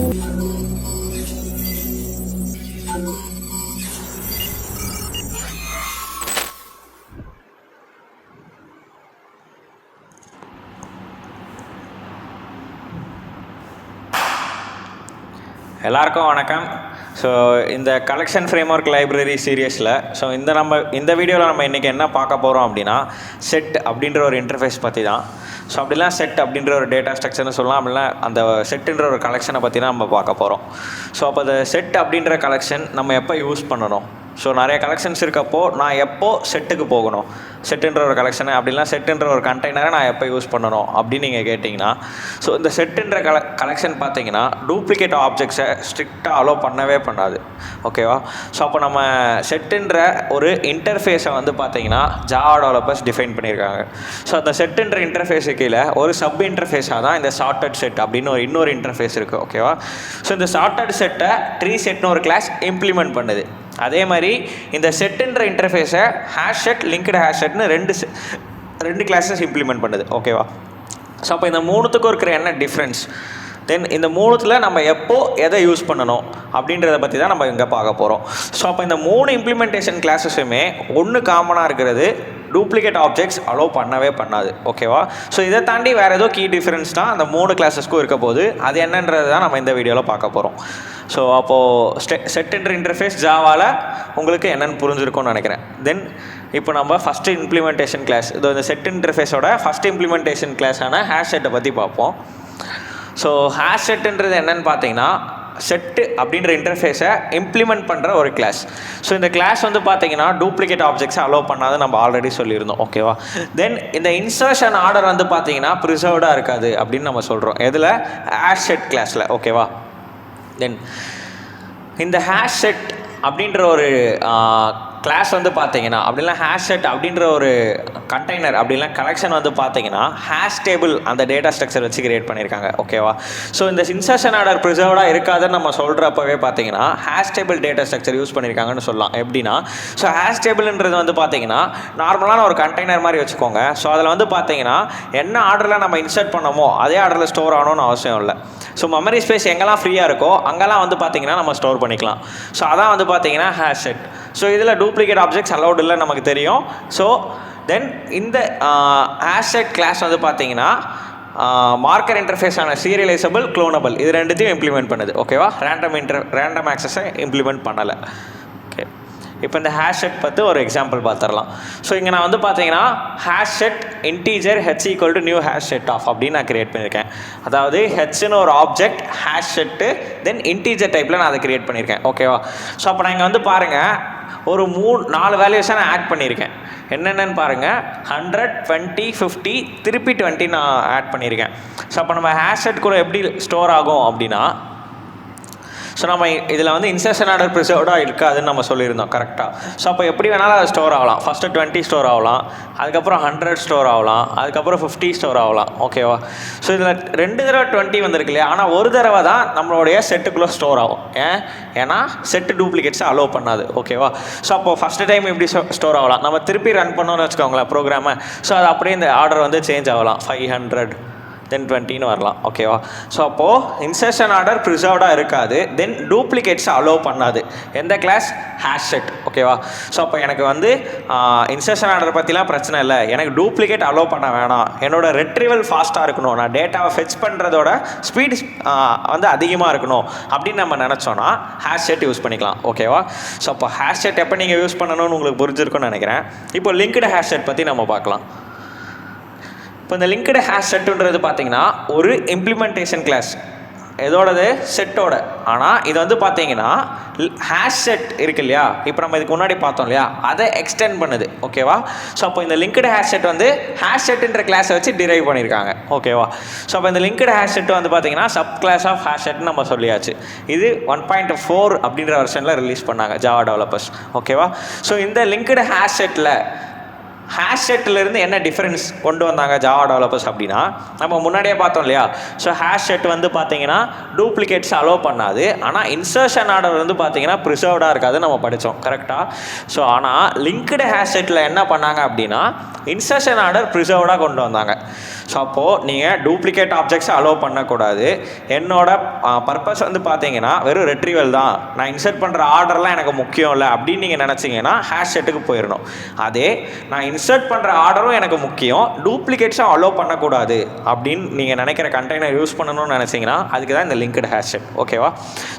எல்லாருக்கும் வணக்கம். ஸோ இந்த கலெக்ஷன் ஃப்ரேம்வொர்க் லைப்ரரி சீரியஸில் இந்த வீடியோவில் நம்ம இன்றைக்கி என்ன பார்க்க போகிறோம் அப்படின்னா செட் அப்படின்ற ஒரு இன்டர்ஃபேஸ் பற்றி தான். ஸோ அப்படிலாம் செட் அப்படின்ற ஒரு டேட்டா ஸ்ட்ரக்சர்னு சொல்லலாம், அப்படின்னா அந்த செட்டுன்ற ஒரு கலெக்ஷனை பற்றி தான் நம்ம பார்க்க போகிறோம். ஸோ அப்போ அந்த செட் அப்படின்ற கலெக்ஷன் நம்ம எப்போ யூஸ் பண்ணணும், ஸோ நிறைய கலெக்ஷன்ஸ் இருக்கப்போ நான் எப்போ செட்டுக்கு போகணும், செட்டுன்ற ஒரு கலெக்ஷனை அப்படிலாம் செட்டுன்ற ஒரு கண்டெய்னரை நான் எப்போ யூஸ் பண்ணணும் அப்படின்னு நீங்கள் கேட்டிங்கன்னா, ஸோ இந்த செட்டுன்ற கலெக்ஷன் பார்த்தீங்கன்னா டூப்ளிகேட் ஆப்ஜெக்ட்ஸை ஸ்ட்ரிக்டாக அலோவ் பண்ணவே பண்ணாது. ஓகேவா? ஸோ அப்போ நம்ம செட்டுன்ற ஒரு இன்டர்ஃபேஸை வந்து பார்த்தீங்கன்னா ஜாவா டெவலப்பர்ஸ் டிஃபைன் பண்ணியிருக்காங்க. ஸோ அந்த செட்டுன்ற இன்டர்ஃபேஸு கீழே ஒரு சப் இன்டர்ஃபேஸாக தான் இந்த சார்ட்டட் செட் அப்படின்னு இன்னொரு இன்டர்ஃபேஸ் இருக்குது. ஓகேவா? ஸோ இந்த சார்ட்டட் செட்டை ட்ரீ செட்னு ஒரு கிளாஸ் இம்ப்ளிமெண்ட் பண்ணுது. அதே மாதிரி இந்த செட்டுன்ற இன்டர்ஃபேஸை ஹேஷ் செட், லிங்க்டு ஹேஷ் செட்னு ரெண்டு கிளாஸஸ் இம்ப்ளிமெண்ட் பண்ணுது. ஓகேவா? ஸோ அப்போ இந்த மூணுத்துக்கும் இருக்கிற என்ன டிஃப்ரென்ஸ், தென் இந்த மூணுத்தில் நம்ம எப்போ எதை யூஸ் பண்ணணும் அப்படின்றத பற்றி தான் நம்ம இங்கே பார்க்க போகிறோம். ஸோ அப்போ இந்த மூணு இம்ப்ளிமெண்டேஷன் கிளாஸஸுமே ஒன்று காமனாக இருக்கிறது, டூப்ளிகேட் ஆப்ஜெக்ட்ஸ் அலோவ் பண்ணவே பண்ணாது. ஓகேவா? ஸோ இதை தாண்டி வேறு ஏதோ கீ டிஃப்ரென்ஸ் தான் அந்த மூணு கிளாஸஸ்க்கும் இருக்க போது, அது என்னன்றது தான் நம்ம இந்த வீடியோவில் பார்க்க போகிறோம். ஸோ அப்போது செட்டுன்ற இன்டர்ஃபேஸ் ஜாவாவில் உங்களுக்கு என்னென்னு புரிஞ்சிருக்கும்னு நினைக்கிறேன். தென் இப்போ நம்ம ஃபஸ்ட்டு இம்ப்ளிமெண்டேஷன் கிளாஸ், இந்த செட் இன்டர்ஃபேஸோட ஃபஸ்ட் இம்ப்ளிமெண்டேஷன் கிளாஸான ஹேஷ் செட்டை பற்றி பார்ப்போம். ஸோ ஹேஷ் செட்டுன்றது என்னென்னு பார்த்தீங்கன்னா செட்டு அப்படின்ற இன்டர்ஃபேஸை இம்ப்ளிமெண்ட் பண்ணுற ஒரு கிளாஸ். ஸோ இந்த கிளாஸ் வந்து பார்த்தீங்கன்னா டூப்ளிகேட் ஆப்ஜெக்ட்ஸை அலோவ் பண்ணாது, நம்ம ஆல்ரெடி சொல்லியிருந்தோம். ஓகேவா? தென் இந்த இன்சர்ஷன் ஆர்டர் வந்து பார்த்தீங்கன்னா ப்ரிசர்வ்டாக இருக்காது அப்படின்னு நம்ம சொல்கிறோம். எதில்? ஹேஷ் செட் கிளாஸில். ஓகேவா? தென் இந்த ஹேஷ் செட் அப்படின்ற ஒரு கிளாஸ் வந்து பார்த்தீங்கன்னா அப்படின்னா ஹேஷ் செட் அப்படின்ற ஒரு கண்டெய்னர் அப்படின்னா கலெக்ஷன் வந்து பார்த்தீங்கன்னா ஹேஷ் டேபிள் அந்த டேட்டா ஸ்ட்ரக்சர் வச்சு கிரியேட் பண்ணியிருக்காங்க. ஓகேவா? ஸோ இந்த இன்சர்ஷன் ஆர்டர் ப்ரிசர்வ்டாக இருக்காதுன்னு நம்ம சொல்கிறப்பவே பார்த்தீங்கன்னா hash table data structure use பண்ணியிருக்காங்கன்னு சொல்லலாம். எப்படின்னா, ஸோ ஹேஷ் டேபிள்ன்றது வந்து பார்த்தீங்கன்னா நார்மலான ஒரு கண்டெய்னர் மாதிரி வச்சுக்கோங்க. ஸோ அதில் வந்து பார்த்தீங்கன்னா என்ன ஆர்டரில் நம்ம இன்சர்ட் பண்ணமோ அதே ஆர்டரில் ஸ்டோர் ஆகணும்னு அவசியம் இல்லை. ஸோ மெமரி ஸ்பேஸ் எங்கெல்லாம் ஃப்ரீயாக இருக்கோ அங்கெல்லாம் வந்து பார்த்தீங்கன்னா நம்ம ஸ்டோர் பண்ணிக்கலாம். ஸோ அதான் வந்து பார்த்தீங்கன்னா ஹேஷ் செட். ஸோ இதில் டூப்ளிகேட் ஆப்ஜெக்ட்ஸ் அலௌட் இல்லை நமக்கு தெரியும். ஸோ தென் இந்த ஹேஷ் செட் கிளாஸ் வந்து பார்த்தீங்கன்னா மார்க்கர் இன்டர்ஃபேஸான சீரியலைசபிள், க்ளோனபிள் இது ரெண்டுத்தையும் இம்ப்ளிமெண்ட் பண்ணுது. ஓகேவா? ரேண்டம் ஆக்சஸை இம்ப்ளிமெண்ட் பண்ணலை. ஓகே, இப்போ இந்த ஹேஷ் செட் பற்றி ஒரு எக்ஸாம்பிள் பார்த்துடலாம். ஸோ இங்கே நான் வந்து பார்த்தீங்கன்னா hash set integer H equal to new hash set of அப்படின்னு நான் கிரியேட் பண்ணியிருக்கேன். அதாவது ஹெச்னு ஒரு object, hash set, then integer டைப்பில் நான் அதை கிரியேட் பண்ணியிருக்கேன். ஓகேவா? ஸோ அப்போ நான் இங்கே வந்து பாருங்கள் ஒரு 4 வேல்யூஸை நான் ஆட் பண்ணியிருக்கேன். என்னென்னு பாருங்கள், 100, 20, 50 திருப்பி 20 நான் ஆட் பண்ணியிருக்கேன். ஸோ அப்போ நம்ம ஹேஷ் செட் கூட எப்படி ஸ்டோர் ஆகும் அப்படின்னா, ஸோ நம்ம இதில் வந்து இன்சர்ஷன் ஆர்டர் ப்ரிசர்வ்டாக இருக்காதுன்னு நம்ம சொல்லியிருந்தோம். கரெக்டாக? ஸோ அப்போ எப்படி வேணாலும் அது ஸ்டோர் ஆகலாம். ஃபஸ்ட்டு 20 ஸ்டோர் ஆகலாம், அதுக்கப்புறம் 100 ஸ்டோர் ஆகலாம், அதுக்கப்புறம் 50 ஸ்டோர் ஆகலாம். ஓகேவா? ஸோ இதில் 2 தடவை 20 வந்திருக்கு இல்லையா, ஆனால் ஒரு தடவை தான் நம்மளுடைய செட்டுக்குள்ளே ஸ்டோர் ஆகும். ஏன்னா செட்டு டூப்ளிகேட்ஸை அலோவ் பண்ணாது. ஓகேவா? ஸோ அப்போ ஃபஸ்ட்டு டைம் எப்படி ஸ்டோர் ஆகலாம், நம்ம திருப்பி ரன் பண்ணோன்னு வச்சுக்கோங்களேன் ப்ரோக்ராமை. ஸோ அது அப்படியே இந்த ஆர்டர் வந்து சேஞ்ச் ஆகலாம், 500 தென் 20ன்னு வரலாம். ஓகேவா? ஸோ அப்போது இன்சர்ஷன் ஆர்டர் ப்ரிசர்வ்டாக இருக்காது, தென் டூப்ளிகேட்ஸை அலோவ் பண்ணாது. எந்த கிளாஸ்? Hash set. ஓகேவா? ஸோ அப்போ எனக்கு வந்து இன்சர்ஷன் ஆர்டர் பற்றிலாம் பிரச்சனை இல்லை, எனக்கு டூப்ளிகேட் அலோவ் பண்ண வேணாம், என்னோட ரெட்ரிவல் ஃபாஸ்ட்டாக இருக்கணும், நான் டேட்டாவை ஃபெச் பண்ணுறதோட ஸ்பீட் வந்து அதிகமாக இருக்கணும் அப்படின்னு நம்ம நினச்சோன்னா ஹேஷ் செட் யூஸ் பண்ணிக்கலாம். ஓகேவா? ஸோ அப்போ ஹேஷ் செட் எப்போ நீங்கள் யூஸ் பண்ணணும்னு உங்களுக்கு புரிஞ்சிருக்குன்னு நினைக்கிறேன். இப்போ லிங்க்டு ஹேஷ் செட் பற்றி நம்ம பார்க்கலாம். இப்போ இந்த லிங்க்டு ஹேஷ் செட்டுன்றது பார்த்தீங்கன்னா ஒரு இம்ப்ளிமெண்டேஷன் கிளாஸ், எதோடது? செட்டோட. ஆனால் இது வந்து பார்த்தீங்கன்னா ஹேஷ் செட் இருக்கு இல்லையா, இப்போ நம்ம இதுக்கு முன்னாடி பார்த்தோம் இல்லையா, அதை எக்ஸ்டெண்ட் பண்ணுது. ஓகேவா? ஸோ அப்போ இந்த லிங்க்டு ஹேஷ் செட் வந்து ஹேஷ் செட்டுன்ற கிளாஸை வச்சு டிரைவ் பண்ணியிருக்காங்க. ஓகேவா? ஸோ அப்போ இந்த லிங்க்டு ஹேஷ் செட் வந்து பார்த்தீங்கன்னா சப் கிளாஸ் ஆஃப் ஹேஷ் செட்னு நம்ம சொல்லியாச்சு. இது 1.4 அப்படின்ற வெர்ஷனில் ரிலீஸ் பண்ணாங்க ஜாவா டெவலப்பர்ஸ். ஓகேவா? ஸோ இந்த லிங்க்டு ஹேஷ் செட்டில் ஹேஷ் செட்டிலேருந்து என்ன டிஃப்ரென்ஸ் கொண்டு வந்தாங்க ஜாவா டெவலப்பர்ஸ் அப்படின்னா, நம்ம முன்னாடியே பார்த்தோம் இல்லையா. ஸோ ஹேஷ் செட் வந்து பார்த்தீங்கன்னா டூப்ளிகேட்ஸ் அலோவ் பண்ணாது, ஆனால் இன்சர்ஷன் ஆர்டர் வந்து பார்த்தீங்கன்னா ப்ரிசர்வ்டாக இருக்காதுன்னு நம்ம படித்தோம். கரெக்டாக? ஸோ ஆனால் லிங்க்டு ஹேஷ் செட்டில் என்ன பண்ணாங்க அப்படின்னா இன்சர்ஷன் ஆர்டர் ப்ரிசர்வ்டாக கொண்டு வந்தாங்க. ஸோ அப்போது நீங்கள் டூப்ளிகேட் ஆப்ஜெக்ட்ஸை அலோவ் பண்ணக்கூடாது. என்னோட பர்பஸ் வந்து பார்த்தீங்கன்னா வெறும் ரெட்ரிவல் தான், நான் இன்சர்ட் பண்ணுற ஆர்டர்லாம் எனக்கு முக்கியம் இல்லை அப்படின்னு நீங்கள் நினச்சிங்கன்னா ஹேஷ் செட்டுக்கு போயிடணும். அதே நான் இன்சர்ட் பண்ணுற ஆர்டரும் எனக்கு முக்கியம், டூப்ளிகேட்ஸும் அலோவ் பண்ணக்கூடாது அப்படின்னு நீங்கள் நினைக்கிற கண்டெய்னர் யூஸ் பண்ணணும்னு நினச்சிங்கன்னா அதுக்கு தான் இந்த லிங்க்டு ஹேஷ் செட். ஓகேவா?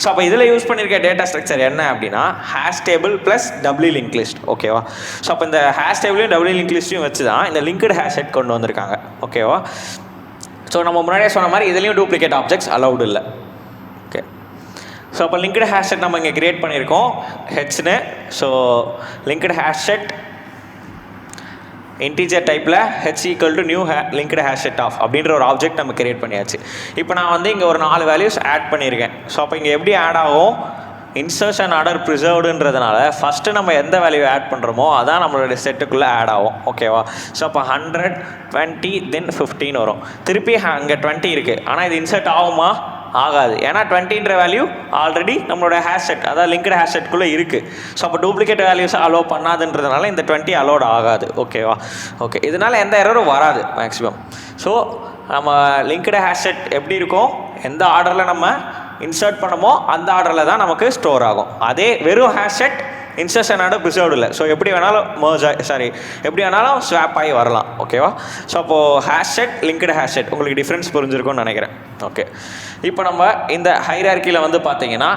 ஸோ அப்போ இதில் யூஸ் பண்ணியிருக்க டேட்டா ஸ்ட்ரக்சர் என்ன அப்படின்னா hash table plus W link list. ஓகேவா? ஸோ அப்போ இந்த ஹேஷ் டேபிளையும் டபிள்யூ லிங்க் லிஸ்ட்டையும் வச்சு தான் இந்த லிங்க்டு ஹேஷ் செட் கொண்டு வந்திருக்காங்க. ஓகேவா? ஸோ நம்ம முன்னாடியே சொன்ன மாதிரி இதுலேயும் டூப்ளிகேட் ஆப்ஜெக்ட்ஸ் அலௌடு இல்லை. ஓகே. ஸோ அப்போ லிங்க்டு ஹேஷ் செட் நம்ம இங்கே கிரியேட் பண்ணியிருக்கோம் ஹெச்னு. So linked hash set integer டைப்பில் H equal to new linked hash set of அப்படின்ற ஒரு ஆப்ஜெக்ட் நம்ம கிரியேட் பண்ணியாச்சு. இப்போ நான் வந்து இங்கே ஒரு 4 வேல்யூஸ் ஆட் பண்ணியிருக்கேன். ஸோ அப்போ இங்கே எப்படி ஆட் ஆகும், இன்சர்ஷன் ஆர்டர் ப்ரிசர்வ்டுன்றதுனால ஃபஸ்ட்டு நம்ம எந்த வேல்யூ ஆட் பண்ணுறோமோ அதான் நம்மளுடைய செட்டுக்குள்ளே ஆட் ஆகும். ஓகேவா? ஸோ அப்போ 100 20 தென் 15 வரும். திருப்பி அங்கே 20 இருக்குது, ஆனால் இது இன்சர்ட் ஆகுமா? ஆகாது. ஏன்னா 20ன்ற வேல்யூ ஆல்ரெடி நம்மளோட ஹேஷ் செட், அதாவது லிங்க்டு ஹேஷ் செட்குள்ளே இருக்குது. ஸோ அப்போ டூப்ளிகேட் வேல்யூஸை அலோவ் பண்ணாதுன்றதுனால இந்த 20 அலோட் ஆகாது. ஓகேவா? ஓகே. இதனால் எந்த எரரும் வராது மேக்ஸிமம். ஸோ நம்ம லிங்க்டு ஹேஷ் செட் எப்படி இருக்கும், எந்த ஆர்டரில் நம்ம இன்சர்ட் பண்ணமோ அந்த ஆர்டரில் தான் நமக்கு ஸ்டோர் ஆகும். அதே வெறும் hash set insertion order preserved இல்லை. ஸோ எப்படி வேணாலும் எப்படி வேணாலும் ஸ்வாப் ஆகி வரலாம். ஓகேவா? ஸோ அப்போது hash set linked hash set உங்களுக்கு டிஃப்ரென்ஸ் புரிஞ்சிருக்கும்னு நினைக்கிறேன். ஓகே. இப்போ நம்ம இந்த ஹைரார்க்கியில் வந்து பார்த்தீங்கன்னா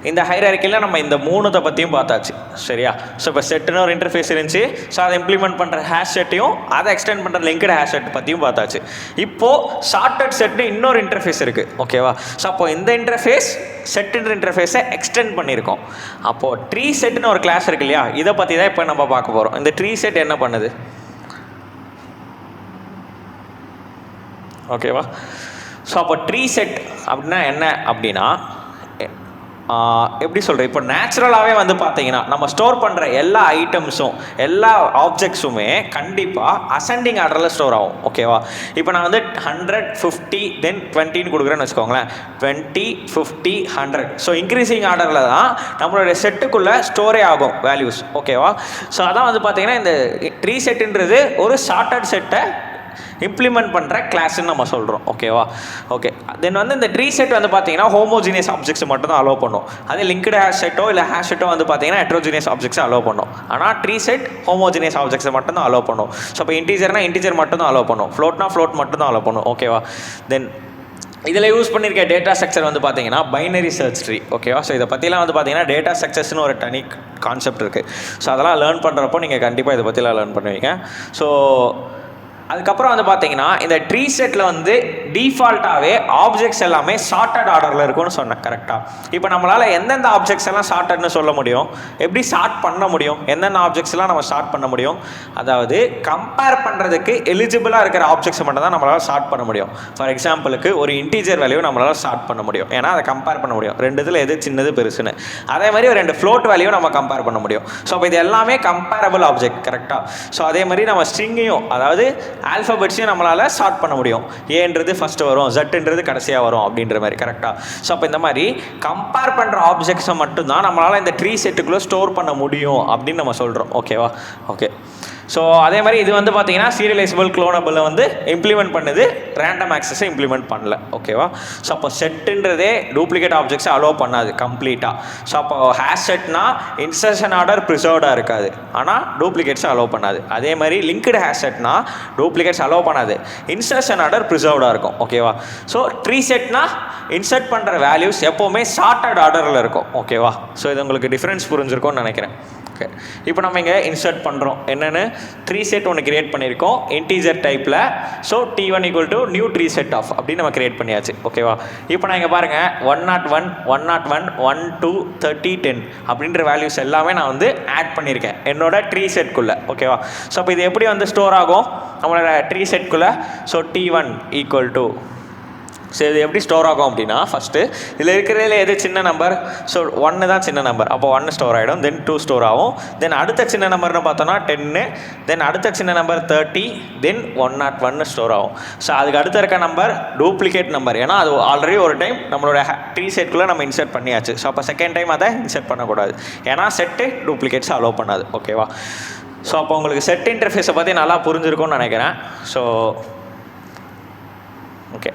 இந்த ஹைரார்க்கியில் நம்ம இந்த 3 பற்றியும் பார்த்தாச்சு. சரியா? ஸோ இப்போ செட்டுன்னு ஒரு இன்டர்ஃபேஸ் இருந்துச்சு. ஸோ அதை இம்ப்ளிமெண்ட் பண்ணுற ஹேஷ் செட்டையும் அதை எக்ஸ்டெண்ட் பண்ணுற லிங்க்டு ஹேஷ் செட் பற்றியும் பார்த்தாச்சு. இப்போது ஷார்ட்டட் செட்னு இன்னொரு இன்டர்ஃபேஸ் இருக்குது. ஓகேவா? ஸோ அப்போ இந்த இன்டர்ஃபேஸ் செட்டுன்ற இன்டர்ஃபேஸை எக்ஸ்டெண்ட் பண்ணியிருக்கோம். அப்போது ட்ரீ செட்னு ஒரு கிளாஸ் இருக்கு இல்லையா, இதை பற்றி தான் இப்போ நம்ம பார்க்க போகிறோம். இந்த ட்ரீ செட் என்ன பண்ணுது? ஓகேவா? ஸோ அப்போ ட்ரீ செட் அப்படின்னா என்ன அப்படின்னா எப்படி சொல்கிறேன், இப்போ நேச்சுரலாகவே வந்து பார்த்தீங்கன்னா நம்ம ஸ்டோர் பண்ணுற எல்லா ஐட்டம்ஸும் எல்லா ஆப்ஜெக்ட்ஸுமே கண்டிப்பாக அசெண்டிங் ஆர்டரில் ஸ்டோர் ஆகும். ஓகேவா? இப்போ நான் வந்து 100 50 தென் 20ன்னு கொடுக்குறேன்னு வச்சுக்கோங்களேன். 20 50 100. ஸோ இன்க்ரீசிங் ஆர்டரில் தான் நம்மளுடைய செட்டுக்குள்ளே ஸ்டோரே ஆகும் வேல்யூஸ். ஓகேவா? ஸோ அதான் வந்து பார்த்தீங்கன்னா இந்த ட்ரீ செட்டுன்றது ஒரு ஷார்ட்டட் செட்டை இம்ப்ளிமெண்ட் பண்ணுற கிளாஸ்ன்னு நம்ம சொல்கிறோம். ஓகேவா? ஓகே. தென் வந்து இந்த ட்ரீ செட் வந்து பார்த்தீங்கன்னா ஹோமோஜினியஸ் ஆப்ஜெக்ட்ஸ் மட்டும் தான் அலோவ் பண்ணும். அதே லிங்க்டு ஹேஷ் செட்டோ இல்லை ஹேஷ் செட்டோ வந்து பார்த்தீங்கன்னா ஹெட்ரோஜினியஸ் ஆப்ஜெக்ட்ஸை அலோவ் பண்ணும். ஆனால் ட்ரீ செட் ஹோமோஜினியஸ் ஆப்ஜெக்ட்ஸை மட்டும் தான் அலோவ் பண்ணும். ஸோ இப்போ இன்டீஜர்னா இன்டீஜர் மட்டும் தான் அலோவ் பண்ணும், ஃப்ளோட்னா ஃப்ளோட் மட்டும் தான் அலோவ் பண்ணும். ஓகேவா? தென் இதில் யூஸ் பண்ணியிருக்க டேட்டா ஸ்ட்ரக்சர் வந்து பார்த்தீங்கன்னா பைனரி சர்ச் ட்ரீ. ஓகேவா? ஸோ இதை பற்றிலாம் வந்து பார்த்தீங்கன்னா டேட்டா ஸ்ட்ரக்சர்ஸ்னு ஒரு தனி கான்செப்ட் இருக்குது. ஸோ அதெல்லாம் லேர்ன் பண்ணுறப்போ நீங்கள் கண்டிப்பாக இதை பற்றிலாம் லேர்ன் பண்ணுவீங்க. ஸோ அதுக்கப்புறம் வந்து பார்த்தீங்கன்னா இந்த ட்ரீ செட்டில் வந்து டிஃபால்ட்டாகவே ஆப்ஜெக்ட்ஸ் எல்லாமே ஷார்ட்டட் ஆர்டரில் இருக்கும்னு சொன்னேன். கரெக்டாக? இப்போ நம்மளால் எந்தெந்த ஆப்ஜெக்ட்ஸ் எல்லாம் ஷார்ட்டட்னு சொல்ல முடியும், எப்படி ஷார்ட் பண்ண முடியும், எந்தெந்த ஆப்ஜெக்ட்ஸ்லாம் நம்ம ஷார்ட் பண்ண முடியும், அதாவது கம்பேர் பண்ணுறதுக்கு எலிஜிபிளாக இருக்கிற ஆப்ஜெக்ட்ஸ் மட்டும் தான் நம்மளால் ஷார்ட் பண்ண முடியும். ஃபார் எக்ஸாம்பிளுக்கு ஒரு இன்டீஜர் வேல்யூ நம்மளால் ஷார்ட் பண்ண முடியும், ஏன்னா அதை கம்பேர் பண்ண முடியும் 2 இதில் எது சின்னது பெருசுன்னு. அதே மாதிரி ஒரு 2 ஃப்ளோட் வேல்யூ நம்ம கம்பேர் பண்ண முடியும். ஸோ அப்போ இது எல்லாமே கம்பேரபிள் ஆப்ஜெக்ட். கரெக்டாக? ஸோ அதே மாதிரி நம்ம ஸ்ட்ரிங்கையும், அதாவது ஆல்ஃபபெட்ஸையும் நம்மளால் ஷார்ட் பண்ண முடியும். ஏன்றது ஃபஸ்ட்டு வரும், ஜெட்ன்றது கடைசியாக வரும் அப்படின்ற மாதிரி. கரெக்டாக? ஸோ அப்போ இந்த மாதிரி கம்பேர் பண்ணுற ஆப்ஜெக்ட்ஸை மட்டும்தான் நம்மளால் இந்த ட்ரீ செட்டுக்குள்ளே ஸ்டோர் பண்ண முடியும் அப்படின்னு நம்ம சொல்கிறோம். ஓகேவா? ஓகே. ஸோ அதே மாதிரி இது வந்து பார்த்தீங்கன்னா சீரியலைசபிள் க்ளோனபிளை வந்து இம்ப்ளிமெண்ட் பண்ணுது, ரேண்டம் ஆக்சஸை இம்ப்ளிமெண்ட் பண்ணல. ஓகேவா? ஸோ அப்போ செட்டுன்றதே டூப்ளிகேட் ஆப்ஜெக்ட்ஸை அலோவ் பண்ணாது கம்ப்ளீட்டாக. ஸோ அப்போ ஹேஷ் செட்னா இன்சர்ஷன் ஆர்டர் ப்ரிசர்வ்டாக இருக்காது, ஆனால் டூப்ளிகேட்ஸை அலோவ் பண்ணாது. அதே மாதிரி லிங்க்டு ஹேஷ் செட்னா டூப்ளிகேட்ஸ் அலோவ் பண்ணாது, இன்சர்ஷன் ஆர்டர் ப்ரிசர்வ்டாக இருக்கும். ஓகேவா? ஸோ ட்ரீ செட்னா இன்சர்ட் பண்ணுற வேல்யூஸ் எப்போவுமே ஷார்ட்டட் ஆர்டரில் இருக்கும். ஓகேவா? ஸோ இது உங்களுக்கு டிஃப்ரென்ஸ் புரிஞ்சிருக்கும்னு நினைக்கிறேன். ஓகே. இப்போ நம்ம இங்கே இன்சர்ட் பண்ணுறோம். என்னென்னு ட்ரீ செட் ஒன்று கிரியேட் பண்ணியிருக்கோம் இன்டீஜர் டைப்பில். So T1 = new tree set of அப்படின்னு நம்ம கிரியேட் பண்ணியாச்சு. ஓகேவா? இப்போ நான் இங்கே பாருங்கள் 101 101 1 2 30 10 அப்படின்ற வேல்யூஸ் எல்லாமே நான் வந்து ஆட் பண்ணியிருக்கேன் என்னோட ட்ரீ செட்குள்ளே. ஓகேவா? ஸோ இப்போ இது எப்படி வந்து ஸ்டோர் ஆகும் நம்மளோட ட்ரீ செட்குள்ளே? ஸோ T1 = ஸோ இது எப்படி ஸ்டோர் ஆகும் அப்படின்னா ஃபஸ்ட்டு இதில் இருக்கிறதுல எது சின்ன நம்பர்? ஸோ 1 தான் சின்ன நம்பர். அப்போ 1 ஸ்டோர் ஆகிடும், தென் 2 ஸ்டோர் ஆகும், தென் அடுத்த சின்ன நம்பர்னு பார்த்தோன்னா 10, தென் அடுத்த சின்ன நம்பர் 30, தென் 101 ஸ்டோர் ஆகும். ஸோ அதுக்கு அடுத்த இருக்க நம்பர் டூப்ளிகேட் நம்பர், ஏன்னா அது ஆல்ரெடி ஒரு டைம் நம்மளோட ட்ரீ செட்டுக்குள்ளே நம்ம இன்சர்ட் பண்ணியாச்சு. ஸோ அப்போ செகண்ட் டைம் அதை இன்சர்ட் பண்ணக்கூடாது, ஏன்னா செட்டு டூப்ளிகேட்ஸ் அலோவ் பண்ணாது. ஓகேவா? ஸோ அப்போ உங்களுக்கு செட் இன்டர்ஃபேஸை பற்றி நல்லா புரிஞ்சிருக்கும்னு நினைக்கிறேன். ஸோ ஓகே,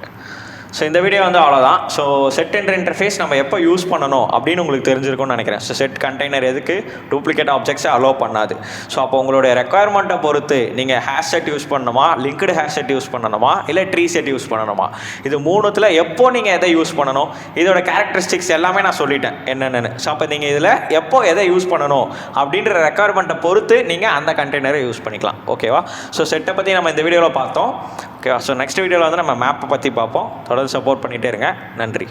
ஸோ இந்த வீடியோ வந்து அவ்வளோதான். ஸோ செட் இன்டர்ஃபேஸ் நம்ம எப்போ யூஸ் பண்ணணும் அப்படின்னு உங்களுக்கு தெரிஞ்சிருக்கும்னு நினைக்கிறேன். ஸோ செட் கண்டெய்னர் எதுக்கு டூப்ளிகேட் ஆப்ஜெக்ட்ஸை அலோவ் பண்ணாது. ஸோ அப்போ உங்களுடைய ரெக்குயர்மெண்ட்டை பொறுத்து நீங்கள் ஹேஷ் செட் யூஸ் பண்ணணுமா, லிங்க்டு ஹேஷ் செட் யூஸ் பண்ணணுமா, இல்லை ட்ரீ செட் யூஸ் பண்ணணுமா, இது மூணுத்தில் எப்போ நீங்கள் எதை யூஸ் பண்ணணும், இதோட கேரக்டரிஸ்டிக்ஸ் எல்லாமே நான் சொல்லிட்டேன் என்னென்னு. ஸோ அப்போ நீங்கள் இதில் எப்போ எதை யூஸ் பண்ணணும் அப்படின்ற ரெக்குயர்மெண்ட்டை பொறுத்து நீங்கள் அந்த கண்டெய்னரை யூஸ் பண்ணிக்கலாம். ஓகேவா? ஸோ செட்டை பற்றி நம்ம இந்த வீடியோவில் பார்த்தோம். ஓகேவா? ஸோ நெக்ஸ்ட் வீடியோவில் வந்து நம்ம மேப்பை பற்றி பார்ப்போம். தொடர்ந்து சப்போர்ட் பண்ணிகிட்டே இருங்க. நன்றி.